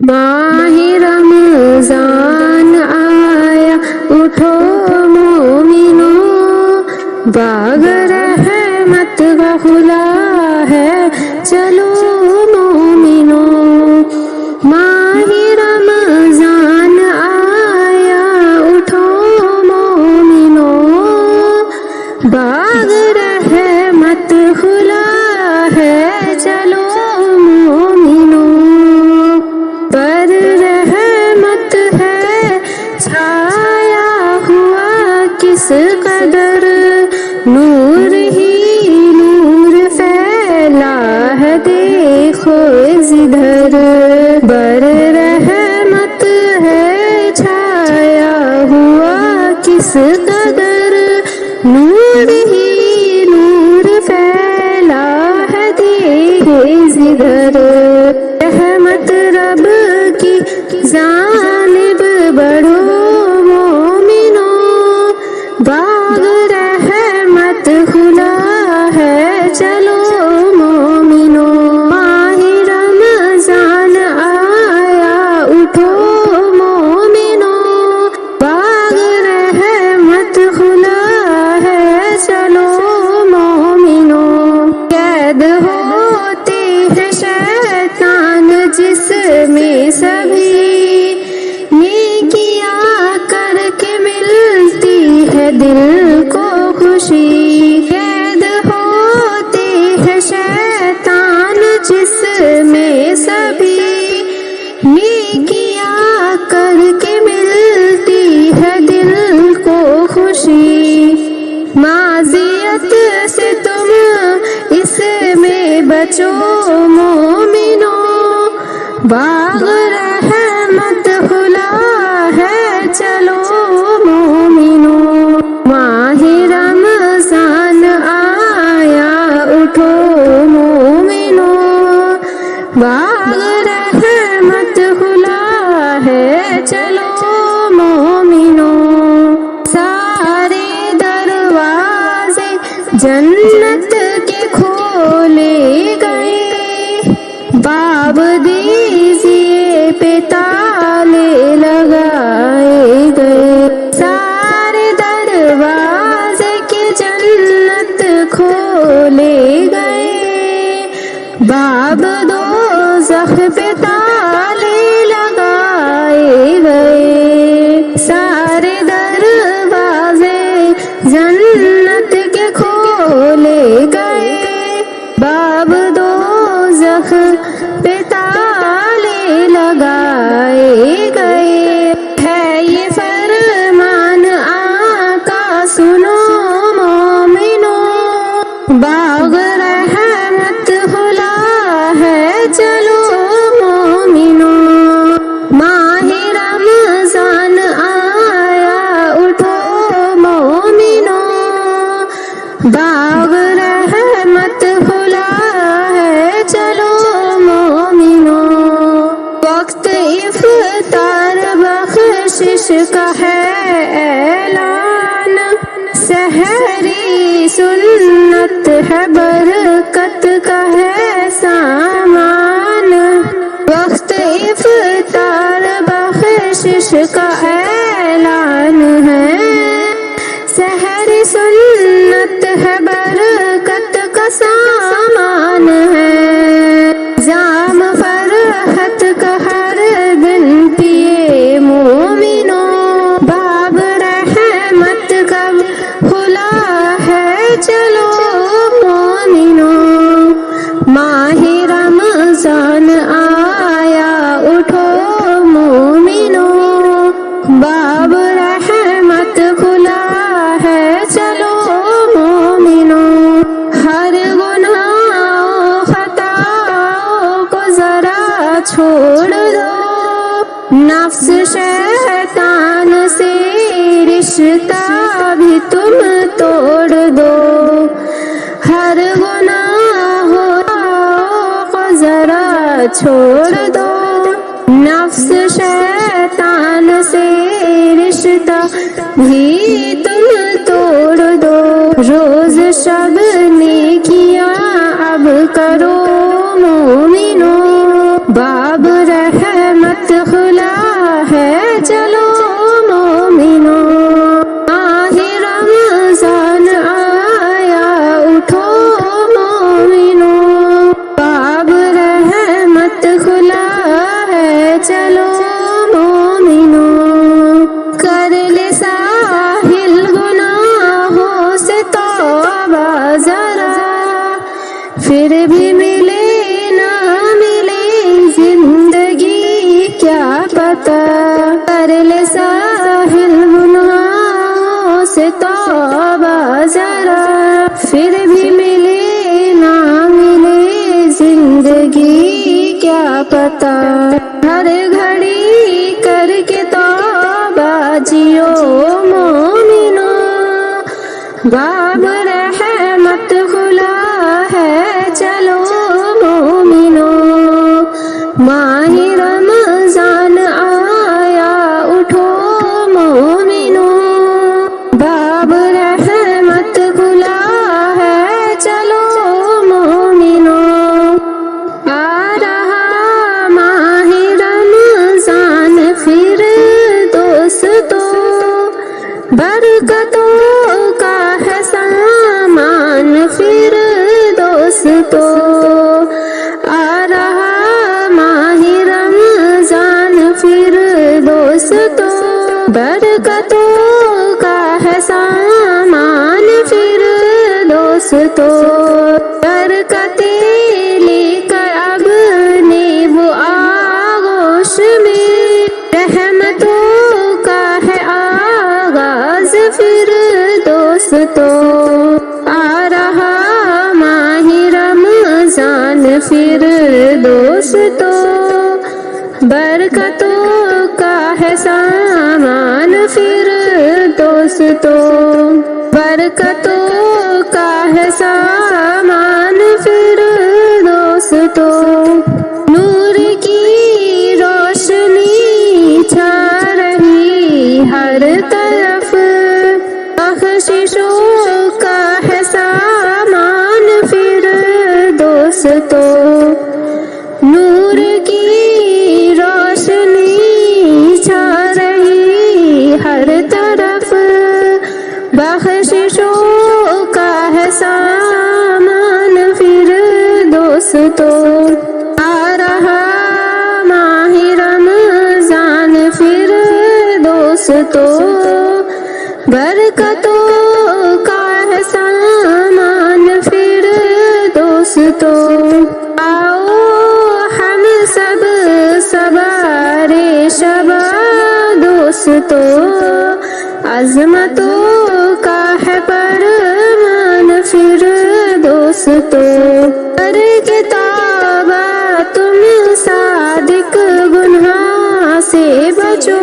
माह रमजान आया, उठो मोमिनो, बाग रहमत का खुला है, चलो मोमिनो। माह रमजान आया, उठो मोमिनो, बाग रहमत खुला है, चलो मोमिनो। पर रहमत है छाया हुआ किस कदर, नूर ही नूर फैला है, देखो जिधर। बर रहमत है छाया हुआ किस कदर, नूर ही नूर फैला है, देखो जिधर। रहमत रब की जानिब बढ़ो मोमिनो, बाग रहमत खुला है, चलो मोमिनो। माह रमजान आया, उठो मोमिनो, बाग रहमत खुला है, चलो मोमिनो। कैद होते हैं शैतान जिसमें सभी, नेकियां करके मिलती है दिल को खुशी। कैद होते हैं शैतान जिसमें सभी, नेकियां करके मिलती है दिल को खुशी। माजियत से तुम इसमें बचो मोमिनो, बाग रहमत खुला है, चलो मोमिनो। माह रमजान आया, उठो मोमिनो, बाग रहमत खुला है, चलो मोमिनो। सारे दरवाजे जन्नत के खोले गए, बाब दीजिए पे ताले लगाए गए। सारे दरवाजे के जन्नत खोले गए, बाब दोज़ख पे ताले लगाए गए। सारे दरवाजे जन्नत के खोले गए, बाब दोज़ख पे ताले लगाए गए। है ये फरमान आका सुनो मोमिनो, बाग रहमत खुला है, चलो मोमिनो। माह रमजान आया, उठो मोमिनो, बाग रहमत खुला है, चलो मोमिनो। वक्त इफ्तार बख्शिश का है ऐलान, सहरी सुन्नत है बरकत का है सामान। वक्त इफ्तार बख्शिश का ऐलान है, सहरी सुन्नत है बरकत का सामान है। जाम फरहत का हर दिन पिए मोमिनो, बाब रहमत का खुला है, चलो मोमिनो। माह रमजान आया, उठो मोमिनो, बाब रहमत खुला है, चलो मोमिनो। हर गुनाहों खताओं को जरा छोड़ दो, नफ्स शैतान से रिश्ता भी तुम तोड़ दो। हर गुनाहों को जरा छोड़ दो, नफ्स शैतान से रिश्ता भी तुम तोड़ दो। रोज शब नेकियां अब करो मोमिनो, बाब रहमत کیا پتا، کر لے ساحل گناہوں سے توبہ ذرا، پھر بھی ملے نہ ملے زندگی کیا پتا، ہر گھڑی کر کے توبہ جیو مومنو، باب رحمت کھلا ہے چلو مومنو، ماہ رمضان آیا اٹھو مومنو، باب رحمت کھلا ہے چلو مومنو، آ رہا ماہ رمضان پھر دوستو، برکتوں کا ہے سامان پھر دوستو، آ رہا ماہ رمضان پھر دوستو، برکتوں کا ہے سامان پھر دوستو، برکتیں لے کر اب نیب آغوش میں، رحمتوں کا ہے آغاز پھر دوستو، آ رہا ماہ رمضان پھر دوستو، برکتوں کا ہے سامان پھر دوستو، برکتوں کا ہے سامان پھر دوستو، نور کی روشنی چھا رہی ہر طرف، بخششوں کا ہے سامان پھر دوستو، نور کی روشنی چھا رہی ہر طرف، بخششوں کا ہے سامان پھر دوستو، آ رہا ماہ رمضان پھر دوستو، برکتوں کا ہے سامان پھر دوستو، آؤ ہم سب سوارے شبا دوستو، عظمتوں کا ہے فرمان پھر دوستو، کر کے توبہ تم صادق گناہ سے بچو،